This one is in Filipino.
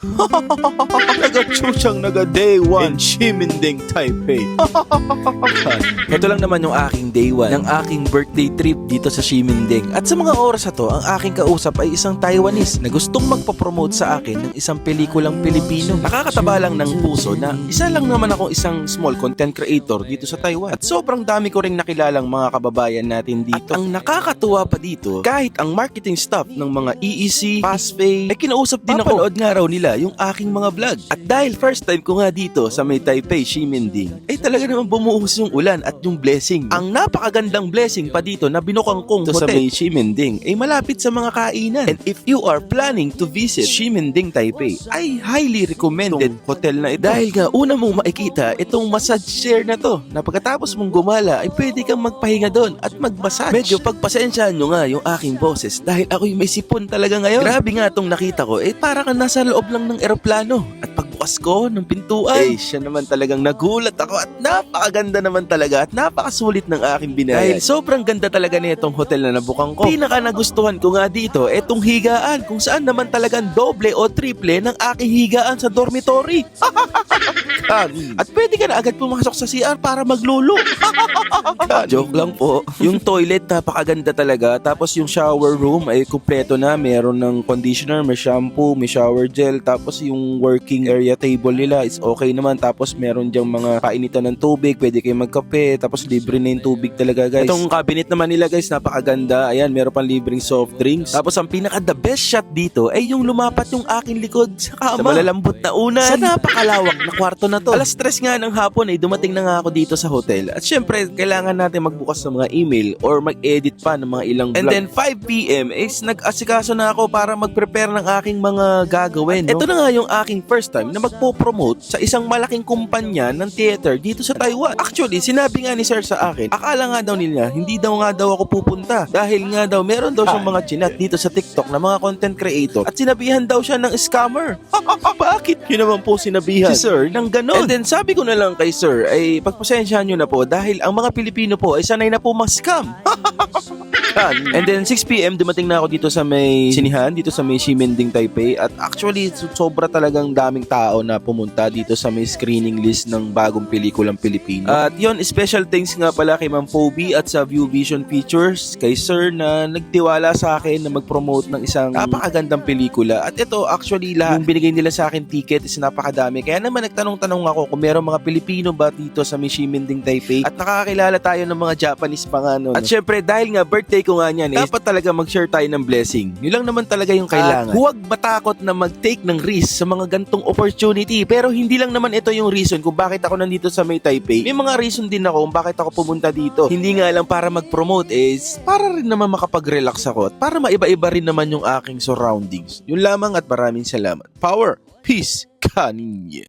Nagachuchang naga day 1 Shiminding Taipei. Ito lang naman yung aking day 1 ng aking birthday trip dito sa Shiminding. At sa mga oras na to, ang aking kausap ay isang Taiwanese na gustong magpapromote sa akin ng isang pelikulang Pilipino. Nakakataba lang ng puso na isa lang naman akong isang small content creator dito sa Taiwan. At sobrang dami ko ring nakilalang mga kababayan natin dito. At ang nakakatuwa pa dito, kahit ang marketing staff ng mga EEC, Fastpay, ay kinausap din ako. Papanood nga raw nila yung aking mga vlog. At dahil first time ko nga dito sa may Taipei, Shiminding, ay talaga naman bumuhos yung ulan at yung blessing. Ang napakagandang blessing pa dito na binukang kong hotel sa may Shiminding ay malapit sa mga kainan. And if you are planning to visit Shiminding, Taipei, ay highly recommended hotel na ito. Dahil nga una mong makikita itong massage chair na to na pagkatapos mong gumala ay pwede kang magpahinga doon at magmassage. Medyo pagpasensyahan nyo nga yung aking boses dahil ako'y may sipon talaga ngayon. Grabe nga itong nakita ko, para kang nasa loob lang ng eroplano. At pagbukas ko ng pintuan, siya naman talagang nagulat ako at napakaganda naman talaga at napakasulit ng aking binayad. Dahil sobrang ganda talaga nitong hotel na nabukang ko. Pinaka nagustuhan ko nga dito, itong higaan kung saan naman talagang doble o triple ng aking higaan sa dormitory. At pwede ka na agad pumasok sa CR para maglulu. Joke lang po. Yung toilet napakaganda talaga. Tapos yung shower room ay kumpleto na. Meron ng conditioner, may shampoo, may shower gel. Tapos yung working area table nila is okay naman. Tapos meron diyang mga painitan ng tubig. Pwede kayo magkape. Tapos libre na yung tubig talaga, guys. Itong cabinet naman nila, guys, napakaganda. Ayan, meron pang libreng soft drinks. Tapos ang pinaka the best shot dito ay yung lumapat yung aking likod sa kama. Sa malalambot na unan. Sa napakalawak na kwarto na to. Alas 3 nga ng hapon ay dumating na nga ako dito sa hotel. At syempre, kailangan natin magbukas ng mga email or mag-edit pa ng mga ilang vlog. And then 5 PM is nag-asikaso na ako para mag-prepare ng aking mga gagawin. Ito na nga yung aking first time na magpo-promote sa isang malaking kumpanya ng theater dito sa Taiwan. Actually, sinabi nga ni sir sa akin, akala nga daw nila, hindi daw nga daw ako pupunta. Dahil nga daw, meron daw siyang mga chinat dito sa TikTok na mga content creator. At sinabihan daw siya ng scammer. Bakit yun naman po sinabihan si sir ng ganon? And then sabi ko na lang kay sir, ay pagpasensyahan nyo na po dahil ang mga Pilipino po ay sanay na po mag-scam. And then 6 PM dumating na ako dito sa may sinihan, dito sa may Shiminding Taipei. At actually sobra talagang daming tao na pumunta dito sa may screening list ng bagong pelikulang Pilipino. At yon, special thanks nga pala kay Ma'am Phoebe at sa View Vision Features, kay sir na nagtiwala sa akin na mag-promote ng isang napakagandang pelikula. At ito actually lahat yung binigay nila sa akin ticket is napakadami. Kaya naman nagtanong-tanong ako kung meron mga Pilipino ba dito sa may Shiminding Taipei. At nakakakilala tayo ng mga Japanese pa nga no. At syempre dahil nga birthday ko nga niyan, dapat talaga mag-share tayo ng blessing. Yun lang naman talaga yung kailangan. Huwag matakot na mag-take ng risk sa mga gantong opportunity. Pero hindi lang naman ito yung reason kung bakit ako nandito sa may Taipei. May mga reason din ako kung bakit ako pumunta dito. Hindi nga lang para mag-promote, is para rin naman makapag-relax ako at para maiba-iba rin naman yung aking surroundings. Yun lamang at maraming salamat. Power, peace, kaninye.